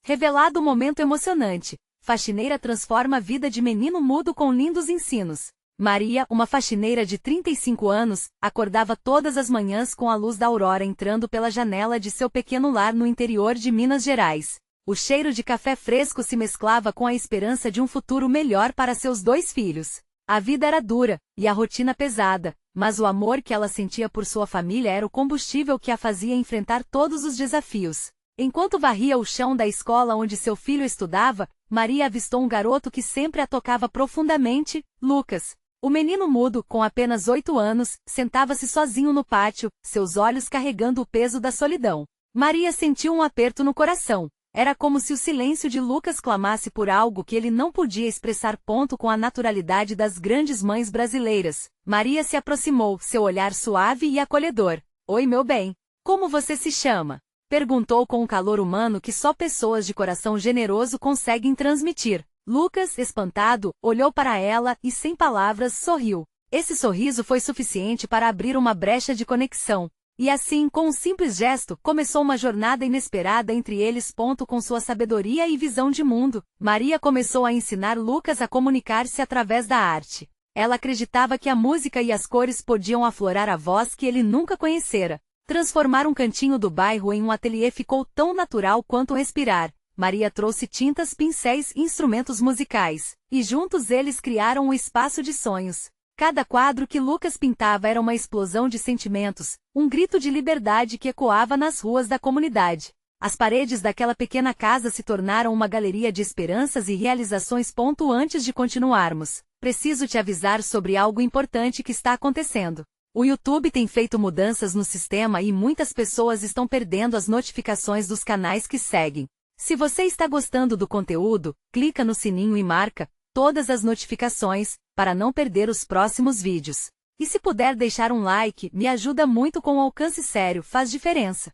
Revelado o momento emocionante. Faxineira transforma a vida de menino mudo com lindos ensinos. Maria, uma faxineira de 35 anos, acordava todas as manhãs com a luz da aurora entrando pela janela de seu pequeno lar no interior de Minas Gerais. O cheiro de café fresco se mesclava com a esperança de um futuro melhor para seus 2 filhos. A vida era dura, e a rotina pesada, mas o amor que ela sentia por sua família era o combustível que a fazia enfrentar todos os desafios. Enquanto varria o chão da escola onde seu filho estudava, Maria avistou um garoto que sempre a tocava profundamente, Lucas. O menino mudo, com apenas 8 anos, sentava-se sozinho no pátio, seus olhos carregando o peso da solidão. Maria sentiu um aperto no coração. Era como se o silêncio de Lucas clamasse por algo que ele não podia expressar. Com a naturalidade das grandes mães brasileiras, Maria se aproximou, seu olhar suave e acolhedor. Oi, meu bem. Como você se chama? Perguntou com um calor humano que só pessoas de coração generoso conseguem transmitir. Lucas, espantado, olhou para ela e, sem palavras, sorriu. Esse sorriso foi suficiente para abrir uma brecha de conexão. E assim, com um simples gesto, começou uma jornada inesperada entre eles. Com sua sabedoria e visão de mundo, Maria começou a ensinar Lucas a comunicar-se através da arte. Ela acreditava que a música e as cores podiam aflorar a voz que ele nunca conhecera. Transformar um cantinho do bairro em um ateliê ficou tão natural quanto respirar. Maria trouxe tintas, pincéis e instrumentos musicais, e juntos eles criaram um espaço de sonhos. Cada quadro que Lucas pintava era uma explosão de sentimentos, um grito de liberdade que ecoava nas ruas da comunidade. As paredes daquela pequena casa se tornaram uma galeria de esperanças e realizações. Antes de continuarmos, preciso te avisar sobre algo importante que está acontecendo. O YouTube tem feito mudanças no sistema e muitas pessoas estão perdendo as notificações dos canais que seguem. Se você está gostando do conteúdo, clica no sininho e marca todas as notificações, para não perder os próximos vídeos. E se puder deixar um like, me ajuda muito. Com alcance sério, faz diferença.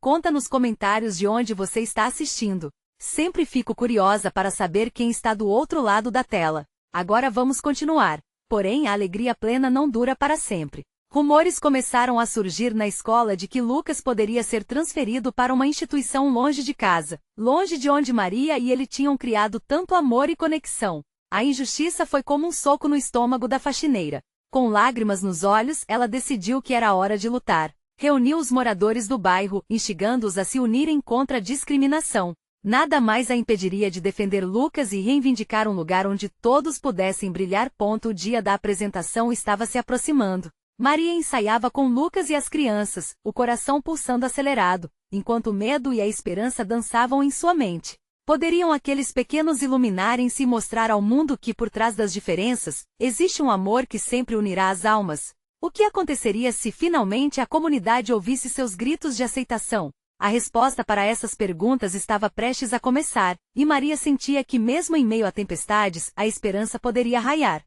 Conta nos comentários de onde você está assistindo. Sempre fico curiosa para saber quem está do outro lado da tela. Agora vamos continuar. Porém, a alegria plena não dura para sempre. Rumores começaram a surgir na escola de que Lucas poderia ser transferido para uma instituição longe de casa, longe de onde Maria e ele tinham criado tanto amor e conexão. A injustiça foi como um soco no estômago da faxineira. Com lágrimas nos olhos, ela decidiu que era hora de lutar. Reuniu os moradores do bairro, instigando-os a se unirem contra a discriminação. Nada mais a impediria de defender Lucas e reivindicar um lugar onde todos pudessem brilhar. O dia da apresentação estava se aproximando. Maria ensaiava com Lucas e as crianças, o coração pulsando acelerado, enquanto o medo e a esperança dançavam em sua mente. Poderiam aqueles pequenos iluminarem-se e mostrar ao mundo que, por trás das diferenças, existe um amor que sempre unirá as almas? O que aconteceria se finalmente a comunidade ouvisse seus gritos de aceitação? A resposta para essas perguntas estava prestes a começar, e Maria sentia que, mesmo em meio a tempestades, a esperança poderia raiar.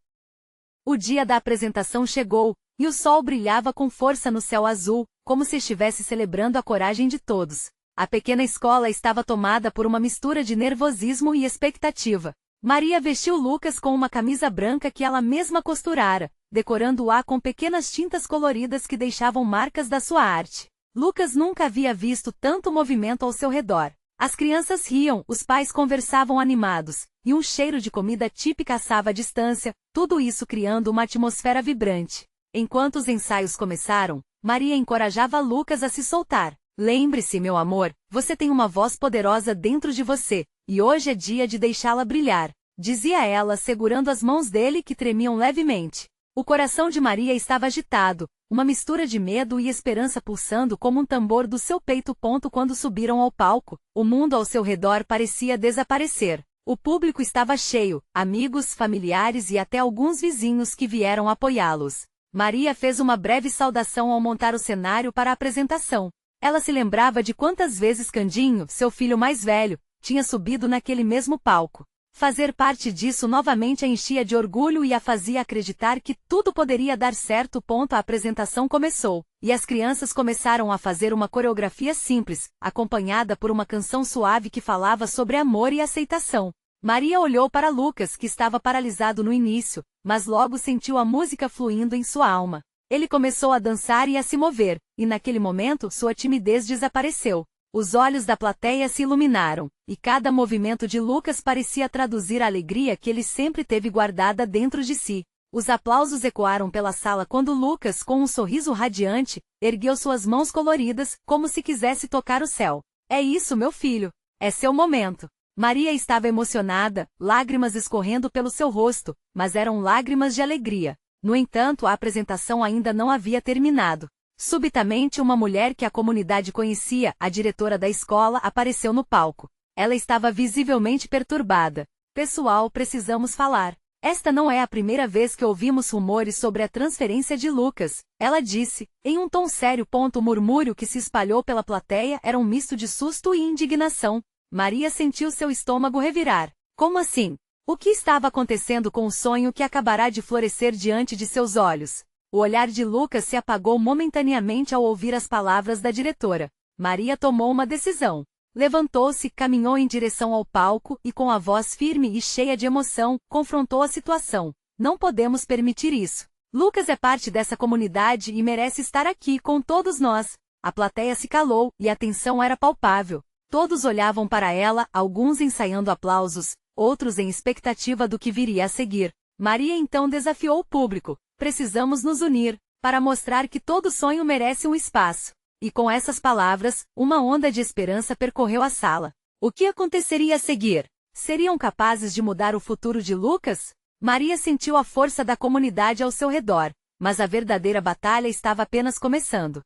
O dia da apresentação chegou, e o sol brilhava com força no céu azul, como se estivesse celebrando a coragem de todos. A pequena escola estava tomada por uma mistura de nervosismo e expectativa. Maria vestiu Lucas com uma camisa branca que ela mesma costurara, decorando-a com pequenas tintas coloridas que deixavam marcas da sua arte. Lucas nunca havia visto tanto movimento ao seu redor. As crianças riam, os pais conversavam animados, e um cheiro de comida típica assava à distância, tudo isso criando uma atmosfera vibrante. Enquanto os ensaios começaram, Maria encorajava Lucas a se soltar. Lembre-se, meu amor, você tem uma voz poderosa dentro de você, e hoje é dia de deixá-la brilhar, dizia ela segurando as mãos dele que tremiam levemente. O coração de Maria estava agitado, uma mistura de medo e esperança pulsando como um tambor do seu peito. Quando subiram ao palco, o mundo ao seu redor parecia desaparecer. O público estava cheio, amigos, familiares e até alguns vizinhos que vieram apoiá-los. Maria fez uma breve saudação ao montar o cenário para a apresentação. Ela se lembrava de quantas vezes Candinho, seu filho mais velho, tinha subido naquele mesmo palco. Fazer parte disso novamente a enchia de orgulho e a fazia acreditar que tudo poderia dar certo. A apresentação começou, e as crianças começaram a fazer uma coreografia simples, acompanhada por uma canção suave que falava sobre amor e aceitação. Maria olhou para Lucas, que estava paralisado no início, mas logo sentiu a música fluindo em sua alma. Ele começou a dançar e a se mover, e naquele momento sua timidez desapareceu. Os olhos da plateia se iluminaram, e cada movimento de Lucas parecia traduzir a alegria que ele sempre teve guardada dentro de si. Os aplausos ecoaram pela sala quando Lucas, com um sorriso radiante, ergueu suas mãos coloridas, como se quisesse tocar o céu. É isso, meu filho. É seu momento. Maria estava emocionada, lágrimas escorrendo pelo seu rosto, mas eram lágrimas de alegria. No entanto, a apresentação ainda não havia terminado. Subitamente, uma mulher que a comunidade conhecia, a diretora da escola, apareceu no palco. Ela estava visivelmente perturbada. Pessoal, precisamos falar. Esta não é a primeira vez que ouvimos rumores sobre a transferência de Lucas, ela disse, em um tom sério. O murmúrio que se espalhou pela plateia era um misto de susto e indignação. Maria sentiu seu estômago revirar. Como assim? O que estava acontecendo com o sonho que acabará de florescer diante de seus olhos? O olhar de Lucas se apagou momentaneamente ao ouvir as palavras da diretora. Maria tomou uma decisão. Levantou-se, caminhou em direção ao palco e, com a voz firme e cheia de emoção, confrontou a situação. Não podemos permitir isso. Lucas é parte dessa comunidade e merece estar aqui com todos nós. A plateia se calou e a tensão era palpável. Todos olhavam para ela, alguns ensaiando aplausos, outros em expectativa do que viria a seguir. Maria então desafiou o público. Precisamos nos unir, para mostrar que todo sonho merece um espaço. E com essas palavras, uma onda de esperança percorreu a sala. O que aconteceria a seguir? Seriam capazes de mudar o futuro de Lucas? Maria sentiu a força da comunidade ao seu redor, mas a verdadeira batalha estava apenas começando.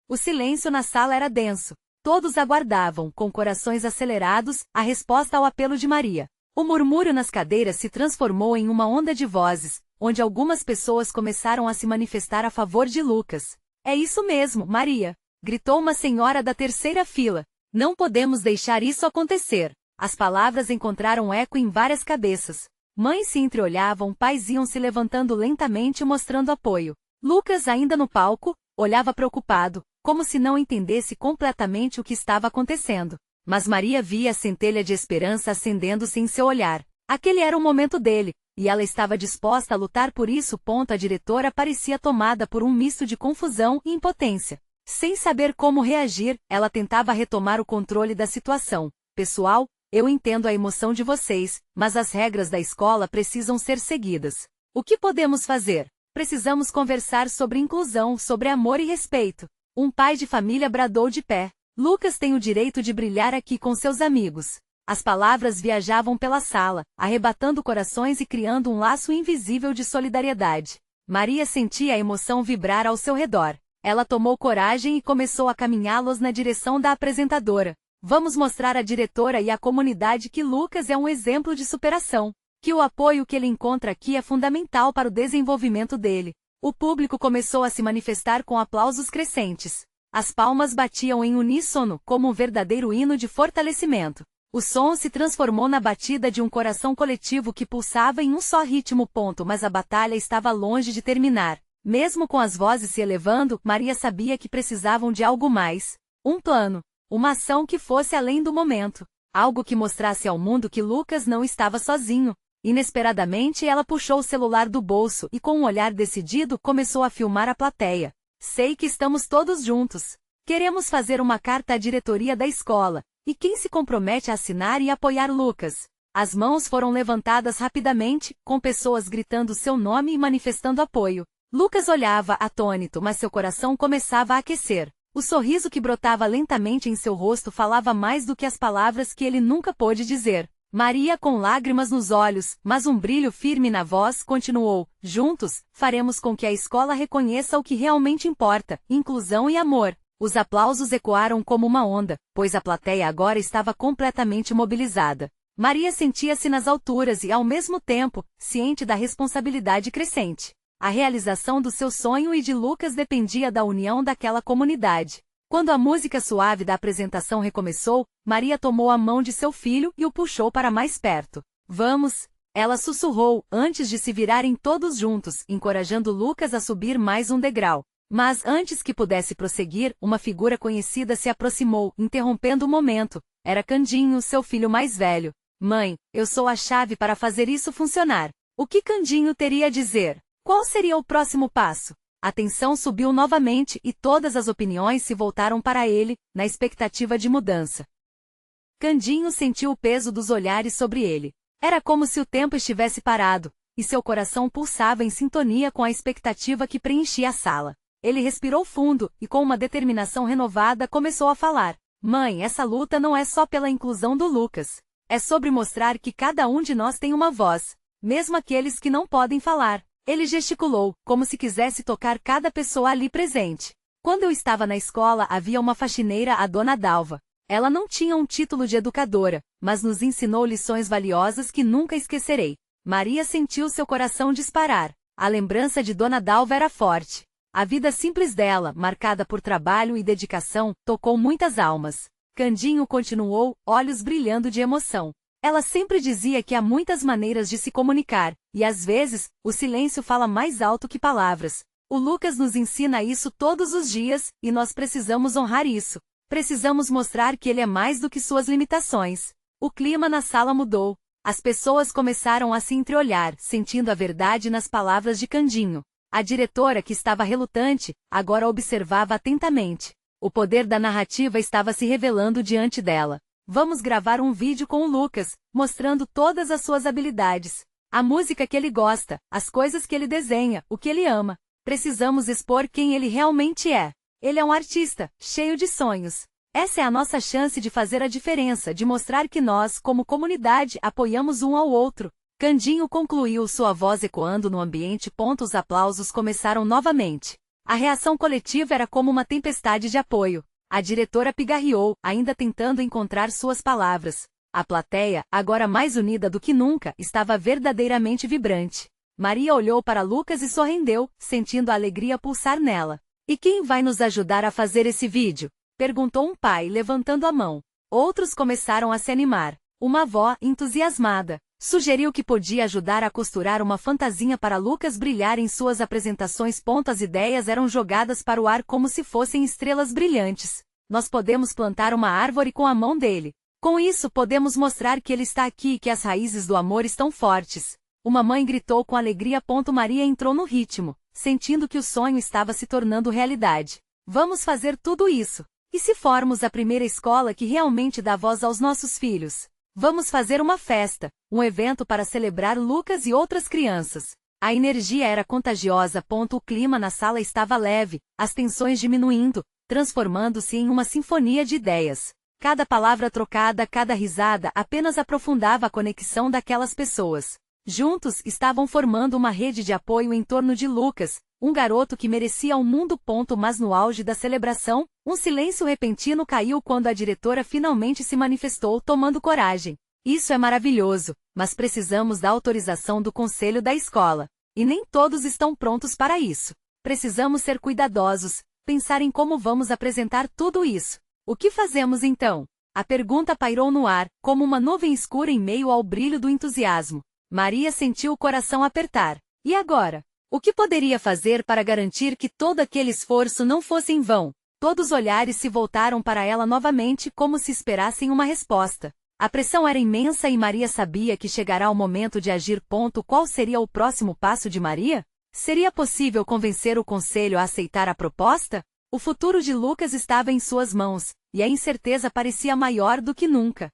O silêncio na sala era denso. Todos aguardavam, com corações acelerados, a resposta ao apelo de Maria. O murmúrio nas cadeiras se transformou em uma onda de vozes, onde algumas pessoas começaram a se manifestar a favor de Lucas. É isso mesmo, Maria! Gritou uma senhora da terceira fila. Não podemos deixar isso acontecer. As palavras encontraram eco em várias cabeças. Mães se entreolhavam, pais iam se levantando lentamente mostrando apoio. Lucas, ainda no palco, olhava preocupado, como se não entendesse completamente o que estava acontecendo. Mas Maria via a centelha de esperança acendendo-se em seu olhar. Aquele era o momento dele, e ela estava disposta a lutar por isso. A diretora parecia tomada por um misto de confusão e impotência. Sem saber como reagir, ela tentava retomar o controle da situação. Pessoal, eu entendo a emoção de vocês, mas as regras da escola precisam ser seguidas. O que podemos fazer? Precisamos conversar sobre inclusão, sobre amor e respeito. Um pai de família bradou de pé. Lucas tem o direito de brilhar aqui com seus amigos. As palavras viajavam pela sala, arrebatando corações e criando um laço invisível de solidariedade. Maria sentia a emoção vibrar ao seu redor. Ela tomou coragem e começou a caminhá-los na direção da apresentadora. Vamos mostrar à diretora e à comunidade que Lucas é um exemplo de superação, que o apoio que ele encontra aqui é fundamental para o desenvolvimento dele. O público começou a se manifestar com aplausos crescentes. As palmas batiam em uníssono, como um verdadeiro hino de fortalecimento. O som se transformou na batida de um coração coletivo que pulsava em um só ritmo. Mas a batalha estava longe de terminar. Mesmo com as vozes se elevando, Maria sabia que precisavam de algo mais. Um plano. Uma ação que fosse além do momento. Algo que mostrasse ao mundo que Lucas não estava sozinho. Inesperadamente ela puxou o celular do bolso e com um olhar decidido começou a filmar a plateia. Sei que estamos todos juntos. Queremos fazer uma carta à diretoria da escola. E quem se compromete a assinar e apoiar Lucas? As mãos foram levantadas rapidamente, com pessoas gritando seu nome e manifestando apoio. Lucas olhava atônito, mas seu coração começava a aquecer. O sorriso que brotava lentamente em seu rosto falava mais do que as palavras que ele nunca pôde dizer. Maria, com lágrimas nos olhos, mas um brilho firme na voz, continuou: juntos, faremos com que a escola reconheça o que realmente importa, inclusão e amor. Os aplausos ecoaram como uma onda, pois a plateia agora estava completamente mobilizada. Maria sentia-se nas alturas e, ao mesmo tempo, ciente da responsabilidade crescente. A realização do seu sonho e de Lucas dependia da união daquela comunidade. Quando a música suave da apresentação recomeçou, Maria tomou a mão de seu filho e o puxou para mais perto. Vamos! Ela sussurrou, antes de se virarem todos juntos, encorajando Lucas a subir mais um degrau. Mas antes que pudesse prosseguir, uma figura conhecida se aproximou, interrompendo o momento. Era Candinho, seu filho mais velho. Mãe, eu sou a chave para fazer isso funcionar. O que Candinho teria a dizer? Qual seria o próximo passo? A tensão subiu novamente e todas as opiniões se voltaram para ele, na expectativa de mudança. Candinho sentiu o peso dos olhares sobre ele. Era como se o tempo estivesse parado, e seu coração pulsava em sintonia com a expectativa que preenchia a sala. Ele respirou fundo e, com uma determinação renovada, começou a falar. Mãe, essa luta não é só pela inclusão do Lucas. É sobre mostrar que cada um de nós tem uma voz, mesmo aqueles que não podem falar. Ele gesticulou, como se quisesse tocar cada pessoa ali presente. Quando eu estava na escola havia uma faxineira, a Dona Dalva. Ela não tinha um título de educadora, mas nos ensinou lições valiosas que nunca esquecerei. Maria sentiu seu coração disparar. A lembrança de Dona Dalva era forte. A vida simples dela, marcada por trabalho e dedicação, tocou muitas almas. Candinho continuou, olhos brilhando de emoção. Ela sempre dizia que há muitas maneiras de se comunicar, e às vezes, o silêncio fala mais alto que palavras. O Lucas nos ensina isso todos os dias, e nós precisamos honrar isso. Precisamos mostrar que ele é mais do que suas limitações. O clima na sala mudou. As pessoas começaram a se entreolhar, sentindo a verdade nas palavras de Candinho. A diretora, que estava relutante, agora observava atentamente. O poder da narrativa estava se revelando diante dela. Vamos gravar um vídeo com o Lucas, mostrando todas as suas habilidades. A música que ele gosta, as coisas que ele desenha, o que ele ama. Precisamos expor quem ele realmente é. Ele é um artista, cheio de sonhos. Essa é a nossa chance de fazer a diferença, de mostrar que nós, como comunidade, apoiamos um ao outro. Candinho concluiu, sua voz ecoando no ambiente. Os aplausos começaram novamente. A reação coletiva era como uma tempestade de apoio. A diretora pigarreou, ainda tentando encontrar suas palavras. A plateia, agora mais unida do que nunca, estava verdadeiramente vibrante. Maria olhou para Lucas e sorrendeu, sentindo a alegria pulsar nela. E quem vai nos ajudar a fazer esse vídeo? Perguntou um pai, levantando a mão. Outros começaram a se animar. Uma avó, entusiasmada, sugeriu que podia ajudar a costurar uma fantasia para Lucas brilhar em suas apresentações. As ideias eram jogadas para o ar como se fossem estrelas brilhantes. Nós podemos plantar uma árvore com a mão dele. Com isso podemos mostrar que ele está aqui e que as raízes do amor estão fortes. Uma mãe gritou com alegria. Maria entrou no ritmo, sentindo que o sonho estava se tornando realidade. Vamos fazer tudo isso. E se formos a primeira escola que realmente dá voz aos nossos filhos? Vamos fazer uma festa, um evento para celebrar Lucas e outras crianças. A energia era contagiosa. O clima na sala estava leve, as tensões diminuindo, transformando-se em uma sinfonia de ideias. Cada palavra trocada, cada risada apenas aprofundava a conexão daquelas pessoas. Juntos estavam formando uma rede de apoio em torno de Lucas, um garoto que merecia um mundo. Mas no auge da celebração, um silêncio repentino caiu quando a diretora finalmente se manifestou, tomando coragem. Isso é maravilhoso, mas precisamos da autorização do conselho da escola. E nem todos estão prontos para isso. Precisamos ser cuidadosos, pensar em como vamos apresentar tudo isso. O que fazemos então? A pergunta pairou no ar, como uma nuvem escura em meio ao brilho do entusiasmo. Maria sentiu o coração apertar. E agora? O que poderia fazer para garantir que todo aquele esforço não fosse em vão? Todos os olhares se voltaram para ela novamente, como se esperassem uma resposta. A pressão era imensa e Maria sabia que chegará o momento de agir. Qual seria o próximo passo de Maria? Seria possível convencer o conselho a aceitar a proposta? O futuro de Lucas estava em suas mãos, e a incerteza parecia maior do que nunca.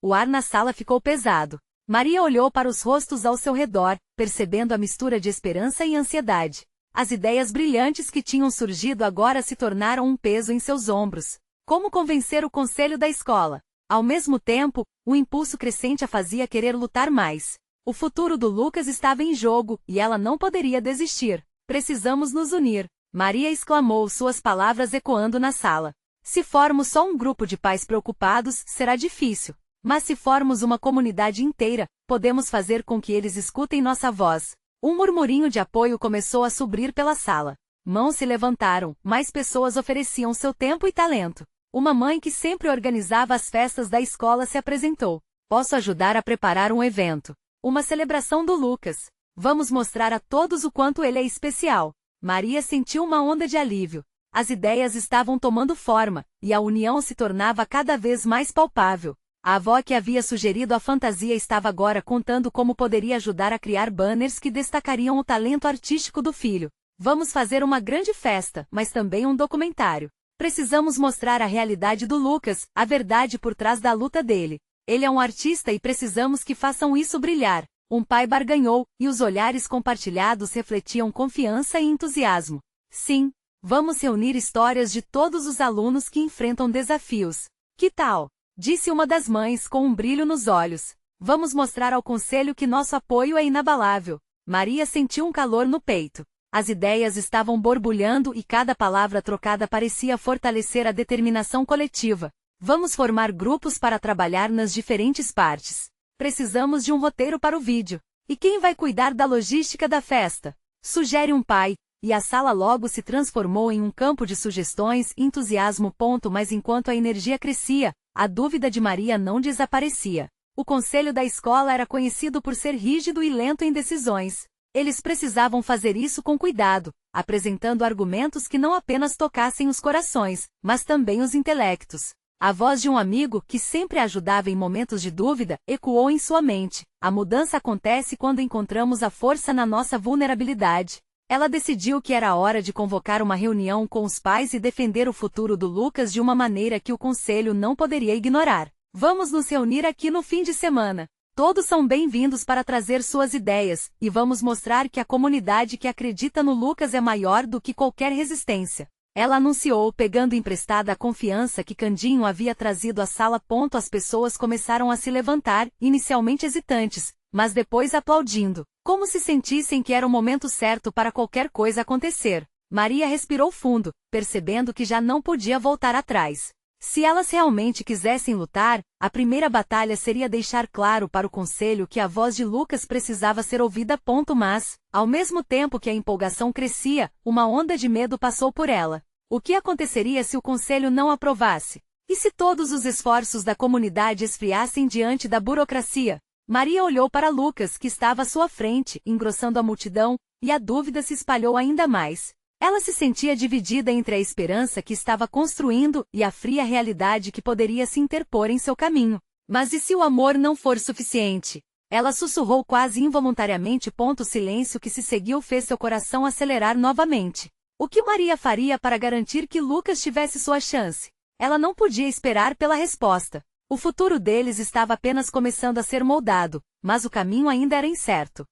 O ar na sala ficou pesado. Maria olhou para os rostos ao seu redor, percebendo a mistura de esperança e ansiedade. As ideias brilhantes que tinham surgido agora se tornaram um peso em seus ombros. Como convencer o conselho da escola? Ao mesmo tempo, o impulso crescente a fazia querer lutar mais. O futuro do Lucas estava em jogo, e ela não poderia desistir. Precisamos nos unir. Maria exclamou, suas palavras ecoando na sala. Se formos só um grupo de pais preocupados, será difícil. Mas se formos uma comunidade inteira, podemos fazer com que eles escutem nossa voz. Um murmurinho de apoio começou a subir pela sala. Mãos se levantaram, mais pessoas ofereciam seu tempo e talento. Uma mãe que sempre organizava as festas da escola se apresentou. Posso ajudar a preparar um evento. Uma celebração do Lucas. Vamos mostrar a todos o quanto ele é especial. Maria sentiu uma onda de alívio. As ideias estavam tomando forma, e a união se tornava cada vez mais palpável. A avó que havia sugerido a fantasia estava agora contando como poderia ajudar a criar banners que destacariam o talento artístico do filho. Vamos fazer uma grande festa, mas também um documentário. Precisamos mostrar a realidade do Lucas, a verdade por trás da luta dele. Ele é um artista e precisamos que façam isso brilhar. Um pai barganhou, e os olhares compartilhados refletiam confiança e entusiasmo. Sim, vamos reunir histórias de todos os alunos que enfrentam desafios. Que tal? Disse uma das mães com um brilho nos olhos. Vamos mostrar ao conselho que nosso apoio é inabalável. Maria sentiu um calor no peito. As ideias estavam borbulhando e cada palavra trocada parecia fortalecer a determinação coletiva. Vamos formar grupos para trabalhar nas diferentes partes. Precisamos de um roteiro para o vídeo. E quem vai cuidar da logística da festa? Sugere um pai, e a sala logo se transformou em um campo de sugestões e entusiasmo. Mas enquanto a energia crescia, a dúvida de Maria não desaparecia. O conselho da escola era conhecido por ser rígido e lento em decisões. Eles precisavam fazer isso com cuidado, apresentando argumentos que não apenas tocassem os corações, mas também os intelectos. A voz de um amigo, que sempre ajudava em momentos de dúvida, ecoou em sua mente. A mudança acontece quando encontramos a força na nossa vulnerabilidade. Ela decidiu que era hora de convocar uma reunião com os pais e defender o futuro do Lucas de uma maneira que o conselho não poderia ignorar. Vamos nos reunir aqui no fim de semana. Todos são bem-vindos para trazer suas ideias, e vamos mostrar que a comunidade que acredita no Lucas é maior do que qualquer resistência. Ela anunciou, pegando emprestada a confiança que Candinho havia trazido à sala. As pessoas começaram a se levantar, inicialmente hesitantes, mas depois aplaudindo, como se sentissem que era o momento certo para qualquer coisa acontecer. Maria respirou fundo, percebendo que já não podia voltar atrás. Se elas realmente quisessem lutar, a primeira batalha seria deixar claro para o conselho que a voz de Lucas precisava ser ouvida. Mas, ao mesmo tempo que a empolgação crescia, uma onda de medo passou por ela. O que aconteceria se o conselho não aprovasse? E se todos os esforços da comunidade esfriassem diante da burocracia? Maria olhou para Lucas, que estava à sua frente, engrossando a multidão, e a dúvida se espalhou ainda mais. Ela se sentia dividida entre a esperança que estava construindo e a fria realidade que poderia se interpor em seu caminho. Mas e se o amor não for suficiente? Ela sussurrou quase involuntariamente. O silêncio que se seguiu fez seu coração acelerar novamente. O que Maria faria para garantir que Lucas tivesse sua chance? Ela não podia esperar pela resposta. O futuro deles estava apenas começando a ser moldado, mas o caminho ainda era incerto.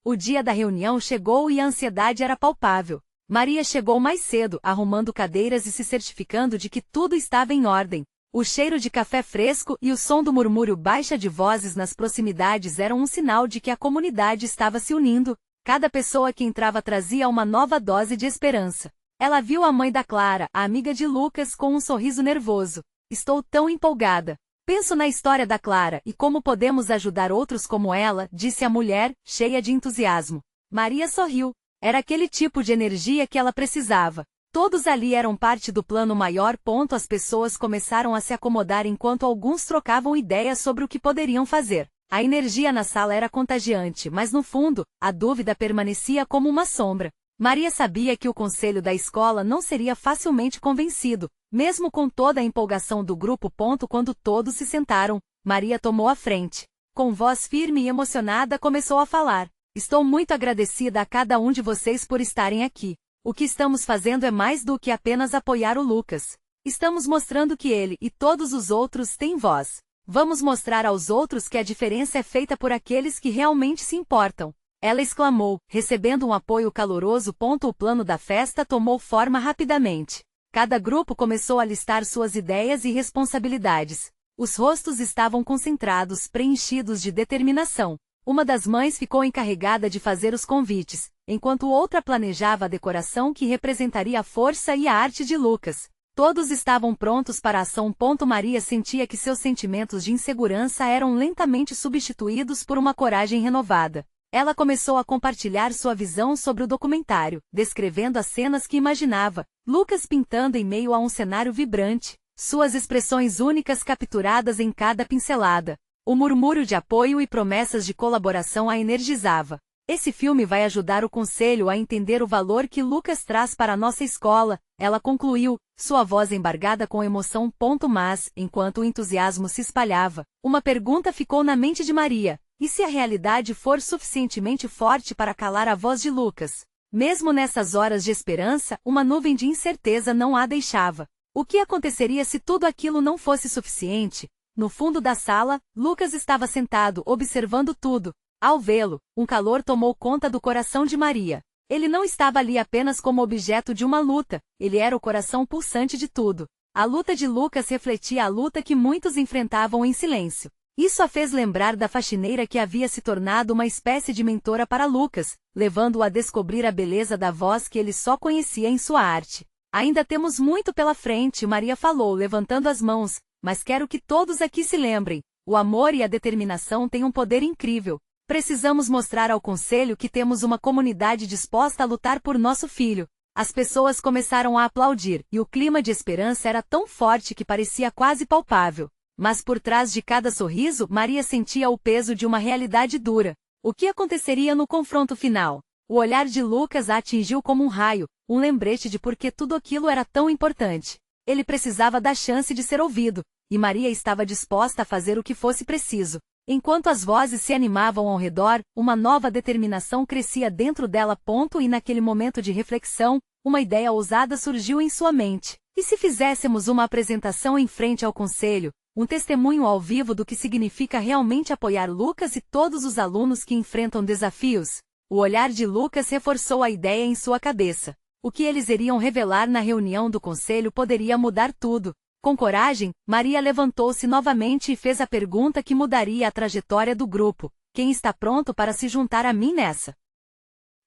O dia da reunião chegou e a ansiedade era palpável. Maria chegou mais cedo, arrumando cadeiras e se certificando de que tudo estava em ordem. O cheiro de café fresco e o som do murmúrio baixa de vozes nas proximidades eram um sinal de que a comunidade estava se unindo. Cada pessoa que entrava trazia uma nova dose de esperança. Ela viu a mãe da Clara, a amiga de Lucas, com um sorriso nervoso. Estou tão empolgada. Penso na história da Clara e como podemos ajudar outros como ela, disse a mulher, cheia de entusiasmo. Maria sorriu. Era aquele tipo de energia que ela precisava. Todos ali eram parte do plano maior. As pessoas começaram a se acomodar enquanto alguns trocavam ideias sobre o que poderiam fazer. A energia na sala era contagiante, mas no fundo, a dúvida permanecia como uma sombra. Maria sabia que o conselho da escola não seria facilmente convencido, mesmo com toda a empolgação do grupo. Quando todos se sentaram, Maria tomou a frente. Com voz firme e emocionada começou a falar. Estou muito agradecida a cada um de vocês por estarem aqui. O que estamos fazendo é mais do que apenas apoiar o Lucas. Estamos mostrando que ele e todos os outros têm voz. Vamos mostrar aos outros que a diferença é feita por aqueles que realmente se importam. Ela exclamou, recebendo um apoio caloroso. O plano da festa tomou forma rapidamente. Cada grupo começou a listar suas ideias e responsabilidades. Os rostos estavam concentrados, preenchidos de determinação. Uma das mães ficou encarregada de fazer os convites, enquanto outra planejava a decoração que representaria a força e a arte de Lucas. Todos estavam prontos para a ação. Maria sentia que seus sentimentos de insegurança eram lentamente substituídos por uma coragem renovada. Ela começou a compartilhar sua visão sobre o documentário, descrevendo as cenas que imaginava, Lucas pintando em meio a um cenário vibrante, suas expressões únicas capturadas em cada pincelada. O murmúrio de apoio e promessas de colaboração a energizava. Esse filme vai ajudar o conselho a entender o valor que Lucas traz para a nossa escola, ela concluiu, sua voz embargada com emoção. Mas, enquanto o entusiasmo se espalhava, uma pergunta ficou na mente de Maria. E se a realidade for suficientemente forte para calar a voz de Lucas? Mesmo nessas horas de esperança, uma nuvem de incerteza não a deixava. O que aconteceria se tudo aquilo não fosse suficiente? No fundo da sala, Lucas estava sentado, observando tudo. Ao vê-lo, um calor tomou conta do coração de Maria. Ele não estava ali apenas como objeto de uma luta, ele era o coração pulsante de tudo. A luta de Lucas refletia a luta que muitos enfrentavam em silêncio. Isso a fez lembrar da faxineira que havia se tornado uma espécie de mentora para Lucas, levando-o a descobrir a beleza da voz que ele só conhecia em sua arte. Ainda temos muito pela frente, Maria falou, levantando as mãos, mas quero que todos aqui se lembrem, o amor e a determinação têm um poder incrível. Precisamos mostrar ao conselho que temos uma comunidade disposta a lutar por nosso filho. As pessoas começaram a aplaudir, e o clima de esperança era tão forte que parecia quase palpável. Mas por trás de cada sorriso, Maria sentia o peso de uma realidade dura. O que aconteceria no confronto final? O olhar de Lucas a atingiu como um raio, um lembrete de por que tudo aquilo era tão importante. Ele precisava da chance de ser ouvido, e Maria estava disposta a fazer o que fosse preciso. Enquanto as vozes se animavam ao redor, uma nova determinação crescia dentro dela. E naquele momento de reflexão, uma ideia ousada surgiu em sua mente. E se fizéssemos uma apresentação em frente ao conselho, um testemunho ao vivo do que significa realmente apoiar Lucas e todos os alunos que enfrentam desafios? O olhar de Lucas reforçou a ideia em sua cabeça. O que eles iriam revelar na reunião do conselho poderia mudar tudo. Com coragem, Maria levantou-se novamente e fez a pergunta que mudaria a trajetória do grupo. Quem está pronto para se juntar a mim nessa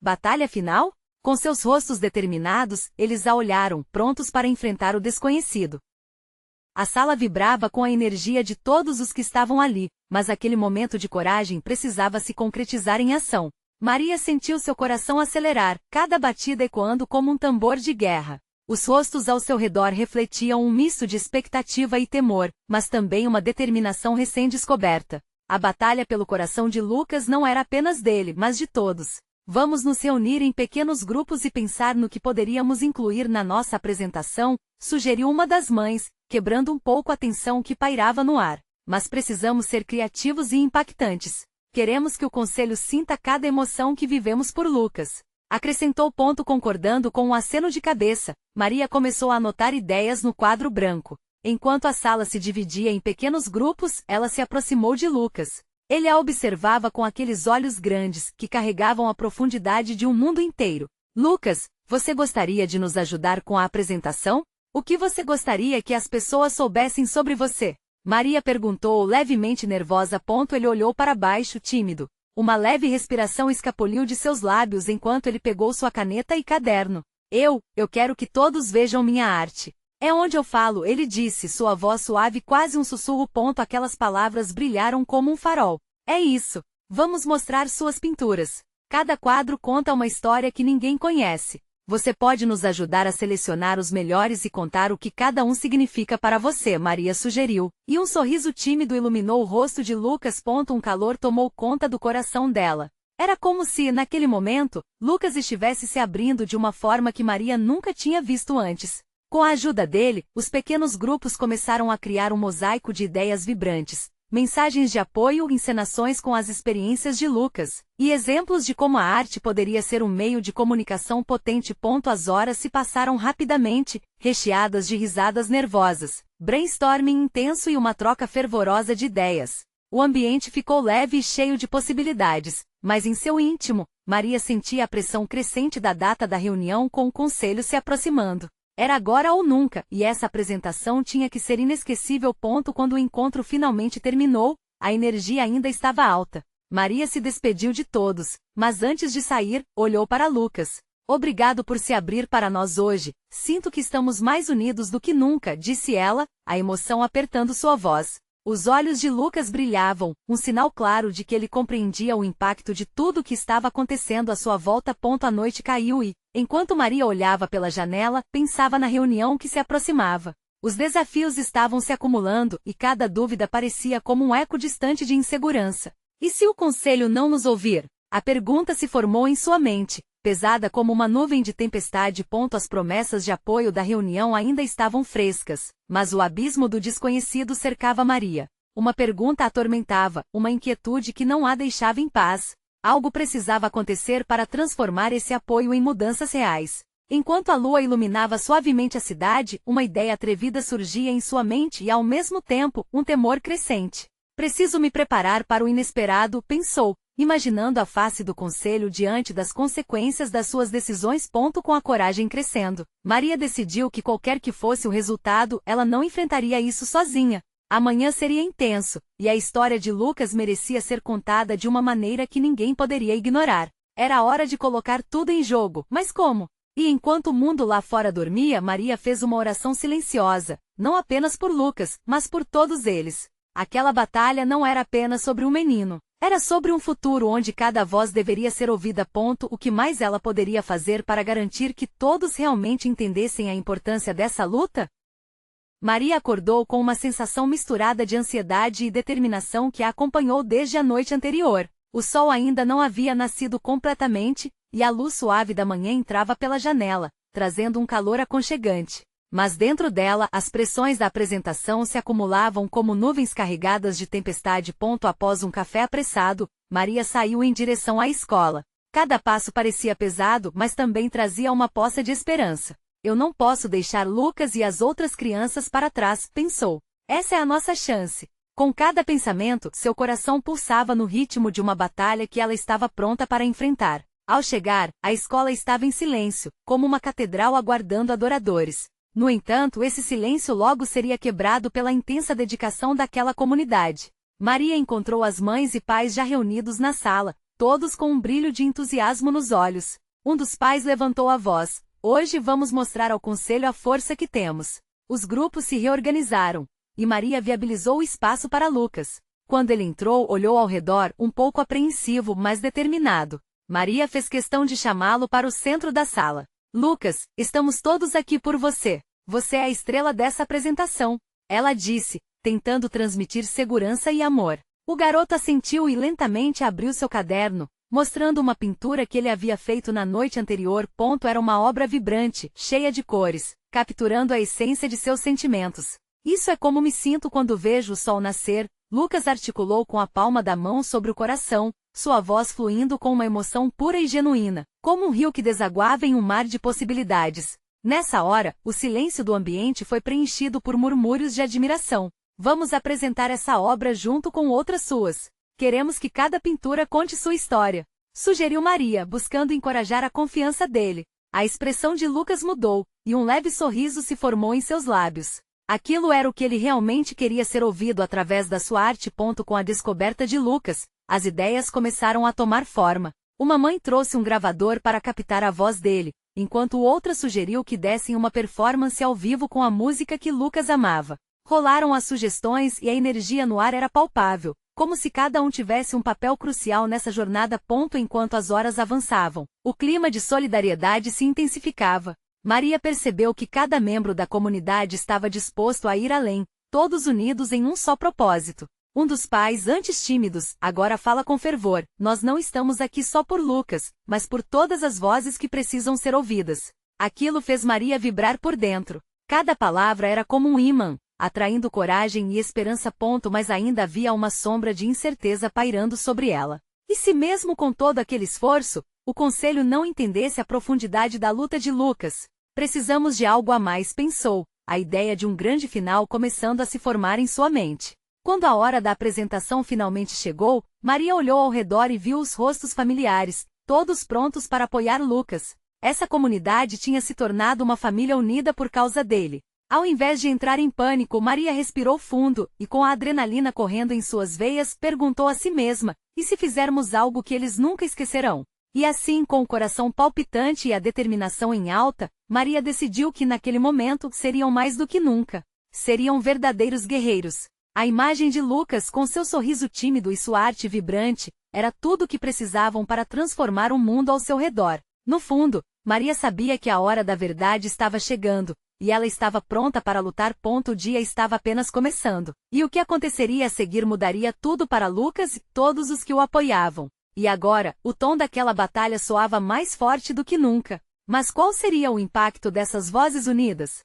batalha final? Com seus rostos determinados, eles a olharam, prontos para enfrentar o desconhecido. A sala vibrava com a energia de todos os que estavam ali, mas aquele momento de coragem precisava se concretizar em ação. Maria sentiu seu coração acelerar, cada batida ecoando como um tambor de guerra. Os rostos ao seu redor refletiam um misto de expectativa e temor, mas também uma determinação recém-descoberta. A batalha pelo coração de Lucas não era apenas dele, mas de todos. Vamos nos reunir em pequenos grupos e pensar no que poderíamos incluir na nossa apresentação, sugeriu uma das mães, quebrando um pouco a tensão que pairava no ar. Mas precisamos ser criativos e impactantes. Queremos que o conselho sinta cada emoção que vivemos por Lucas. Acrescentou concordando com um aceno de cabeça. Maria começou a anotar ideias no quadro branco. Enquanto a sala se dividia em pequenos grupos, ela se aproximou de Lucas. Ele a observava com aqueles olhos grandes, que carregavam a profundidade de um mundo inteiro. Lucas, você gostaria de nos ajudar com a apresentação? O que você gostaria que as pessoas soubessem sobre você? Maria perguntou levemente nervosa. Ele olhou para baixo, tímido. Uma leve respiração escapuliu de seus lábios enquanto ele pegou sua caneta e caderno. Eu quero que todos vejam minha arte. É onde eu falo, ele disse, sua voz suave quase um sussurro. Aquelas palavras brilharam como um farol. É isso. Vamos mostrar suas pinturas. Cada quadro conta uma história que ninguém conhece. Você pode nos ajudar a selecionar os melhores e contar o que cada um significa para você, Maria sugeriu, e um sorriso tímido iluminou o rosto de Lucas. Um calor tomou conta do coração dela. Era como se, naquele momento, Lucas estivesse se abrindo de uma forma que Maria nunca tinha visto antes. Com a ajuda dele, os pequenos grupos começaram a criar um mosaico de ideias vibrantes. Mensagens de apoio, encenações com as experiências de Lucas, e exemplos de como a arte poderia ser um meio de comunicação potente. As horas se passaram rapidamente, recheadas de risadas nervosas, brainstorming intenso e uma troca fervorosa de ideias. O ambiente ficou leve e cheio de possibilidades, mas em seu íntimo, Maria sentia a pressão crescente da data da reunião com o conselho se aproximando. Era agora ou nunca, e essa apresentação tinha que ser inesquecível. Quando o encontro finalmente terminou, a energia ainda estava alta. Maria se despediu de todos, mas antes de sair, olhou para Lucas. Obrigado por se abrir para nós hoje. Sinto que estamos mais unidos do que nunca, disse ela, a emoção apertando sua voz. Os olhos de Lucas brilhavam, um sinal claro de que ele compreendia o impacto de tudo o que estava acontecendo à sua volta. A noite caiu e, enquanto Maria olhava pela janela, pensava na reunião que se aproximava. Os desafios estavam se acumulando e cada dúvida parecia como um eco distante de insegurança. E se o conselho não nos ouvir? A pergunta se formou em sua mente, pesada como uma nuvem de tempestade. As promessas de apoio da reunião ainda estavam frescas, mas o abismo do desconhecido cercava Maria. Uma pergunta a atormentava, uma inquietude que não a deixava em paz. Algo precisava acontecer para transformar esse apoio em mudanças reais. Enquanto a lua iluminava suavemente a cidade, uma ideia atrevida surgia em sua mente e, ao mesmo tempo, um temor crescente. Preciso me preparar para o inesperado, pensou, imaginando a face do conselho diante das consequências das suas decisões. Com a coragem crescendo, Maria decidiu que qualquer que fosse o resultado, ela não enfrentaria isso sozinha. Amanhã seria intenso, e a história de Lucas merecia ser contada de uma maneira que ninguém poderia ignorar. Era hora de colocar tudo em jogo, mas como? E enquanto o mundo lá fora dormia, Maria fez uma oração silenciosa, não apenas por Lucas, mas por todos eles. Aquela batalha não era apenas sobre um menino. Era sobre um futuro onde cada voz deveria ser ouvida. O que mais ela poderia fazer para garantir que todos realmente entendessem a importância dessa luta? Maria acordou com uma sensação misturada de ansiedade e determinação que a acompanhou desde a noite anterior. O sol ainda não havia nascido completamente, e a luz suave da manhã entrava pela janela, trazendo um calor aconchegante. Mas dentro dela, as pressões da apresentação se acumulavam como nuvens carregadas de tempestade. Após um café apressado, Maria saiu em direção à escola. Cada passo parecia pesado, mas também trazia uma poça de esperança. Eu não posso deixar Lucas e as outras crianças para trás, pensou. Essa é a nossa chance. Com cada pensamento, seu coração pulsava no ritmo de uma batalha que ela estava pronta para enfrentar. Ao chegar, a escola estava em silêncio, como uma catedral aguardando adoradores. No entanto, esse silêncio logo seria quebrado pela intensa dedicação daquela comunidade. Maria encontrou as mães e pais já reunidos na sala, todos com um brilho de entusiasmo nos olhos. Um dos pais levantou a voz. Hoje vamos mostrar ao conselho a força que temos. Os grupos se reorganizaram, e Maria viabilizou o espaço para Lucas. Quando ele entrou, olhou ao redor, um pouco apreensivo, mas determinado. Maria fez questão de chamá-lo para o centro da sala. Lucas, estamos todos aqui por você. Você é a estrela dessa apresentação, ela disse, tentando transmitir segurança e amor. O garoto assentiu e lentamente abriu seu caderno, mostrando uma pintura que ele havia feito na noite anterior. Era uma obra vibrante, cheia de cores, capturando a essência de seus sentimentos. Isso é como me sinto quando vejo o sol nascer, Lucas articulou com a palma da mão sobre o coração, sua voz fluindo com uma emoção pura e genuína, como um rio que desaguava em um mar de possibilidades. Nessa hora, o silêncio do ambiente foi preenchido por murmúrios de admiração. Vamos apresentar essa obra junto com outras suas. Queremos que cada pintura conte sua história, sugeriu Maria, buscando encorajar a confiança dele. A expressão de Lucas mudou, e um leve sorriso se formou em seus lábios. Aquilo era o que ele realmente queria ser ouvido através da sua arte. Com a descoberta de Lucas, as ideias começaram a tomar forma. Uma mãe trouxe um gravador para captar a voz dele, enquanto outra sugeriu que dessem uma performance ao vivo com a música que Lucas amava. Rolaram as sugestões e a energia no ar era palpável, como se cada um tivesse um papel crucial nessa jornada. Enquanto as horas avançavam, o clima de solidariedade se intensificava. Maria percebeu que cada membro da comunidade estava disposto a ir além, todos unidos em um só propósito. Um dos pais, antes tímidos, agora fala com fervor. Nós não estamos aqui só por Lucas, mas por todas as vozes que precisam ser ouvidas. Aquilo fez Maria vibrar por dentro. Cada palavra era como um ímã, atraindo coragem e esperança. Mas ainda havia uma sombra de incerteza pairando sobre ela. E se mesmo com todo aquele esforço, o conselho não entendesse a profundidade da luta de Lucas? Precisamos de algo a mais, pensou, a ideia de um grande final começando a se formar em sua mente. Quando a hora da apresentação finalmente chegou, Maria olhou ao redor e viu os rostos familiares, todos prontos para apoiar Lucas. Essa comunidade tinha se tornado uma família unida por causa dele. Ao invés de entrar em pânico, Maria respirou fundo, e com a adrenalina correndo em suas veias, perguntou a si mesma, e se fizermos algo que eles nunca esquecerão? E assim, com o coração palpitante e a determinação em alta, Maria decidiu que naquele momento seriam mais do que nunca. Seriam verdadeiros guerreiros. A imagem de Lucas com seu sorriso tímido e sua arte vibrante, era tudo o que precisavam para transformar o mundo ao seu redor. No fundo, Maria sabia que a hora da verdade estava chegando, e ela estava pronta para lutar. O dia estava apenas começando. E o que aconteceria a seguir mudaria tudo para Lucas e todos os que o apoiavam. E agora, o tom daquela batalha soava mais forte do que nunca. Mas qual seria o impacto dessas vozes unidas?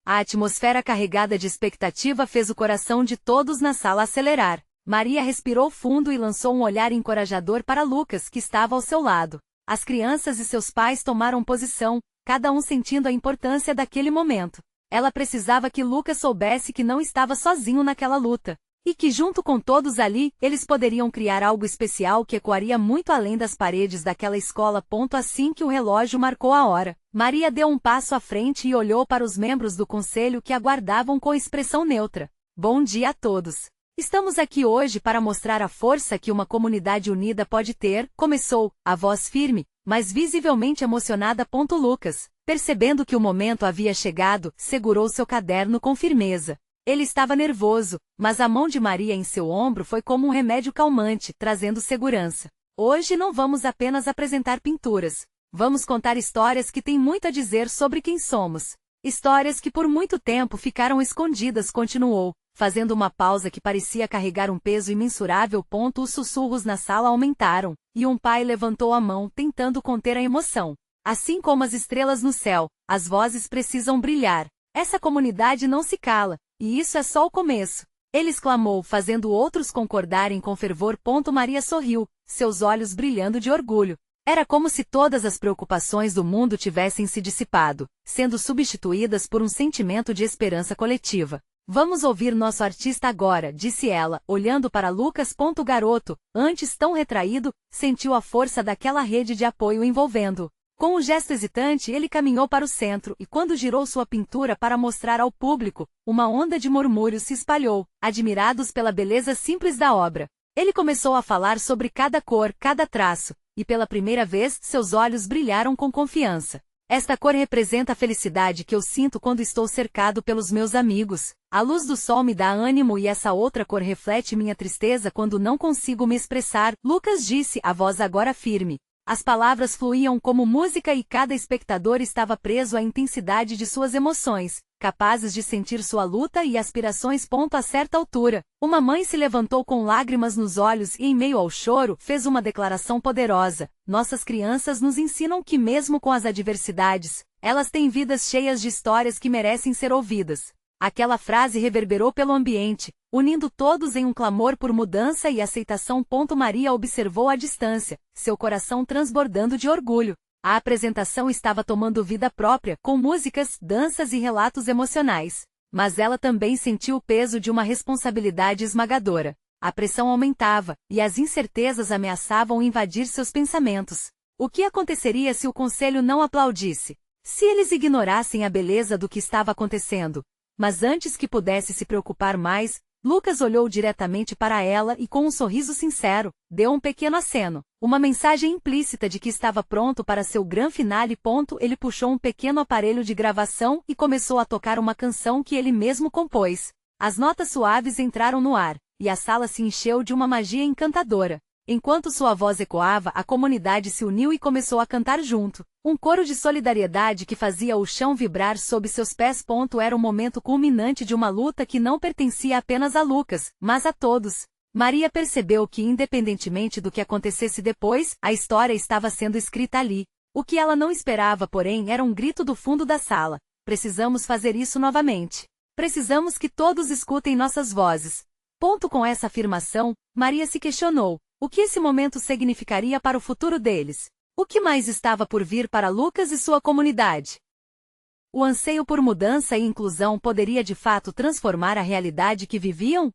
A atmosfera carregada de expectativa fez o coração de todos na sala acelerar. Maria respirou fundo e lançou um olhar encorajador para Lucas, que estava ao seu lado. As crianças e seus pais tomaram posição, cada um sentindo a importância daquele momento. Ela precisava que Lucas soubesse que não estava sozinho naquela luta. E que junto com todos ali, eles poderiam criar algo especial que ecoaria muito além das paredes daquela escola. Assim que o relógio marcou a hora, Maria deu um passo à frente e olhou para os membros do conselho que aguardavam com expressão neutra. Bom dia a todos. Estamos aqui hoje para mostrar a força que uma comunidade unida pode ter, começou, a voz firme, mas visivelmente emocionada. Lucas, percebendo que o momento havia chegado, segurou seu caderno com firmeza. Ele estava nervoso, mas a mão de Maria em seu ombro foi como um remédio calmante, trazendo segurança. Hoje não vamos apenas apresentar pinturas. Vamos contar histórias que têm muito a dizer sobre quem somos. Histórias que por muito tempo ficaram escondidas, continuou, fazendo uma pausa que parecia carregar um peso imensurável. Os sussurros na sala aumentaram, e um pai levantou a mão, tentando conter a emoção. Assim como as estrelas no céu, as vozes precisam brilhar. Essa comunidade não se cala. E isso é só o começo. Ele exclamou, fazendo outros concordarem com fervor. Maria sorriu, seus olhos brilhando de orgulho. Era como se todas as preocupações do mundo tivessem se dissipado, sendo substituídas por um sentimento de esperança coletiva. Vamos ouvir nosso artista agora, disse ela, olhando para Lucas. O garoto, antes tão retraído, sentiu a força daquela rede de apoio envolvendo-o. Com um gesto hesitante, ele caminhou para o centro e quando girou sua pintura para mostrar ao público, uma onda de murmúrios se espalhou, admirados pela beleza simples da obra. Ele começou a falar sobre cada cor, cada traço, e pela primeira vez, seus olhos brilharam com confiança. Esta cor representa a felicidade que eu sinto quando estou cercado pelos meus amigos. A luz do sol me dá ânimo e essa outra cor reflete minha tristeza quando não consigo me expressar. Lucas disse, a voz agora firme. As palavras fluíam como música e cada espectador estava preso à intensidade de suas emoções, capazes de sentir sua luta e aspirações. A certa altura, uma mãe se levantou com lágrimas nos olhos e, em meio ao choro, fez uma declaração poderosa. Nossas crianças nos ensinam que mesmo com as adversidades, elas têm vidas cheias de histórias que merecem ser ouvidas. Aquela frase reverberou pelo ambiente, unindo todos em um clamor por mudança e aceitação. Maria observou à distância, seu coração transbordando de orgulho. A apresentação estava tomando vida própria, com músicas, danças e relatos emocionais. Mas ela também sentiu o peso de uma responsabilidade esmagadora. A pressão aumentava, e as incertezas ameaçavam invadir seus pensamentos. O que aconteceria se o conselho não aplaudisse? Se eles ignorassem a beleza do que estava acontecendo? Mas antes que pudesse se preocupar mais, Lucas olhou diretamente para ela e com um sorriso sincero, deu um pequeno aceno, uma mensagem implícita de que estava pronto para seu grande finale. Ele puxou um pequeno aparelho de gravação e começou a tocar uma canção que ele mesmo compôs. As notas suaves entraram no ar, e a sala se encheu de uma magia encantadora. Enquanto sua voz ecoava, a comunidade se uniu e começou a cantar junto. Um coro de solidariedade que fazia o chão vibrar sob seus pés. Era o momento culminante de uma luta que não pertencia apenas a Lucas, mas a todos. Maria percebeu que, independentemente do que acontecesse depois, a história estava sendo escrita ali. O que ela não esperava, porém, era um grito do fundo da sala. Precisamos fazer isso novamente. Precisamos que todos escutem nossas vozes. Com essa afirmação, Maria se questionou. O que esse momento significaria para o futuro deles? O que mais estava por vir para Lucas e sua comunidade? O anseio por mudança e inclusão poderia de fato transformar a realidade que viviam?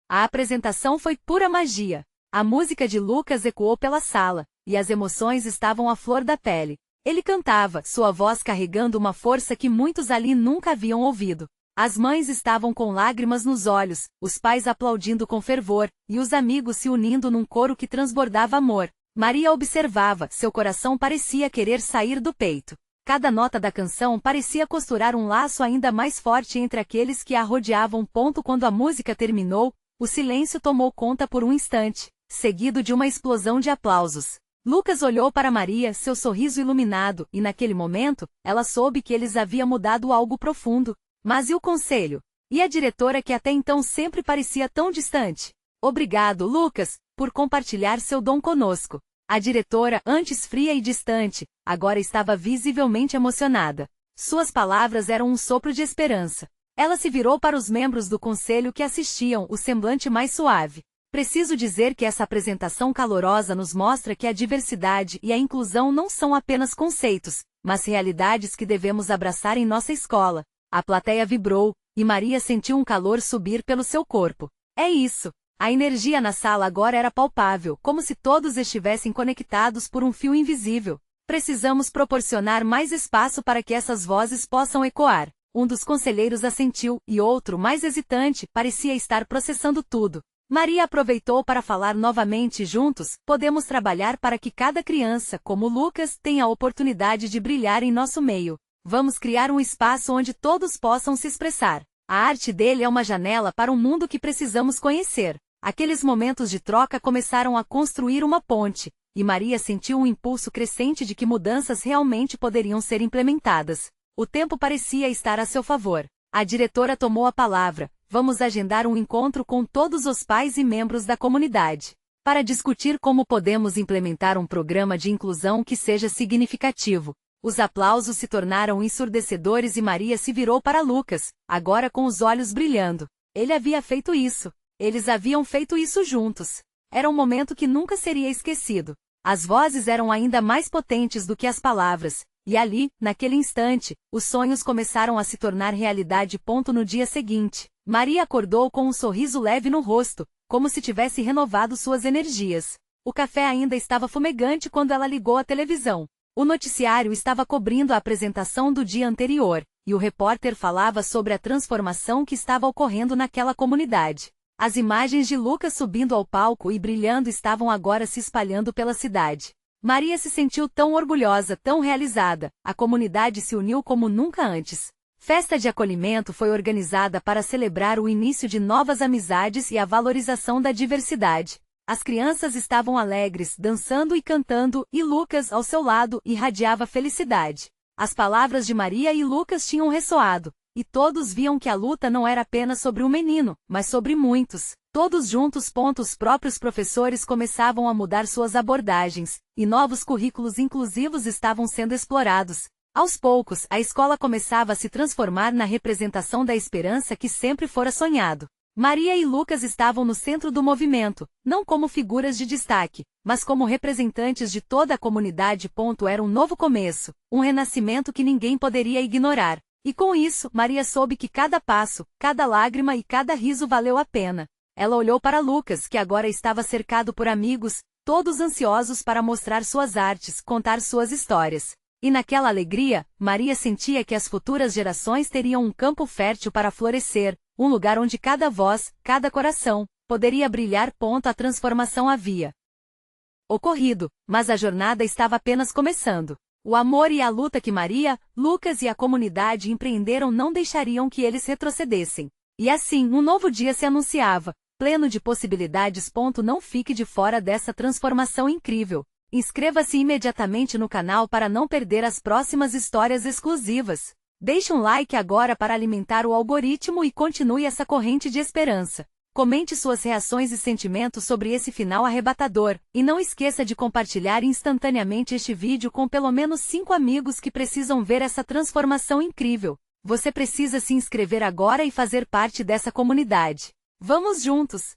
A apresentação foi pura magia. A música de Lucas ecoou pela sala, e as emoções estavam à flor da pele. Ele cantava, sua voz carregando uma força que muitos ali nunca haviam ouvido. As mães estavam com lágrimas nos olhos, os pais aplaudindo com fervor, e os amigos se unindo num coro que transbordava amor. Maria observava, seu coração parecia querer sair do peito. Cada nota da canção parecia costurar um laço ainda mais forte entre aqueles que a rodeavam. Quando a música terminou, o silêncio tomou conta por um instante, seguido de uma explosão de aplausos. Lucas olhou para Maria, seu sorriso iluminado, e naquele momento, ela soube que eles haviam mudado algo profundo. Mas e o conselho? E a diretora que até então sempre parecia tão distante? Obrigado, Lucas, por compartilhar seu dom conosco. A diretora, antes fria e distante, agora estava visivelmente emocionada. Suas palavras eram um sopro de esperança. Ela se virou para os membros do conselho que assistiam, o semblante mais suave. Preciso dizer que essa apresentação calorosa nos mostra que a diversidade e a inclusão não são apenas conceitos, mas realidades que devemos abraçar em nossa escola. A plateia vibrou, e Maria sentiu um calor subir pelo seu corpo. É isso! A energia na sala agora era palpável, como se todos estivessem conectados por um fio invisível. Precisamos proporcionar mais espaço para que essas vozes possam ecoar. Um dos conselheiros assentiu, e outro, mais hesitante, parecia estar processando tudo. Maria aproveitou para falar novamente. Juntos, podemos trabalhar para que cada criança, como Lucas, tenha a oportunidade de brilhar em nosso meio. Vamos criar um espaço onde todos possam se expressar. A arte dele é uma janela para um mundo que precisamos conhecer. Aqueles momentos de troca começaram a construir uma ponte, e Maria sentiu um impulso crescente de que mudanças realmente poderiam ser implementadas. O tempo parecia estar a seu favor. A diretora tomou a palavra. Vamos agendar um encontro com todos os pais e membros da comunidade, para discutir como podemos implementar um programa de inclusão que seja significativo. Os aplausos se tornaram ensurdecedores e Maria se virou para Lucas, agora com os olhos brilhando. Ele havia feito isso. Eles haviam feito isso juntos. Era um momento que nunca seria esquecido. As vozes eram ainda mais potentes do que as palavras, e ali, naquele instante, os sonhos começaram a se tornar realidade. No dia seguinte, Maria acordou com um sorriso leve no rosto, como se tivesse renovado suas energias. O café ainda estava fumegante quando ela ligou a televisão. O noticiário estava cobrindo a apresentação do dia anterior, e o repórter falava sobre a transformação que estava ocorrendo naquela comunidade. As imagens de Lucas subindo ao palco e brilhando estavam agora se espalhando pela cidade. Maria se sentiu tão orgulhosa, tão realizada. A comunidade se uniu como nunca antes. Festa de acolhimento foi organizada para celebrar o início de novas amizades e a valorização da diversidade. As crianças estavam alegres, dançando e cantando, e Lucas, ao seu lado, irradiava felicidade. As palavras de Maria e Lucas tinham ressoado, e todos viam que a luta não era apenas sobre um menino, mas sobre muitos. Todos juntos. Os próprios professores começavam a mudar suas abordagens, e novos currículos inclusivos estavam sendo explorados. Aos poucos, a escola começava a se transformar na representação da esperança que sempre fora sonhado. Maria e Lucas estavam no centro do movimento, não como figuras de destaque, mas como representantes de toda a comunidade. Era um novo começo, um renascimento que ninguém poderia ignorar. E com isso, Maria soube que cada passo, cada lágrima e cada riso valeu a pena. Ela olhou para Lucas, que agora estava cercado por amigos, todos ansiosos para mostrar suas artes, contar suas histórias. E naquela alegria, Maria sentia que as futuras gerações teriam um campo fértil para florescer, um lugar onde cada voz, cada coração, poderia brilhar. A transformação havia ocorrido, mas a jornada estava apenas começando. O amor e a luta que Maria, Lucas e a comunidade empreenderam não deixariam que eles retrocedessem. E assim, um novo dia se anunciava, pleno de possibilidades. Não fique de fora dessa transformação incrível. Inscreva-se imediatamente no canal para não perder as próximas histórias exclusivas. Deixe um like agora para alimentar o algoritmo e continue essa corrente de esperança. Comente suas reações e sentimentos sobre esse final arrebatador, e não esqueça de compartilhar instantaneamente este vídeo com pelo menos 5 amigos que precisam ver essa transformação incrível. Você precisa se inscrever agora e fazer parte dessa comunidade. Vamos juntos!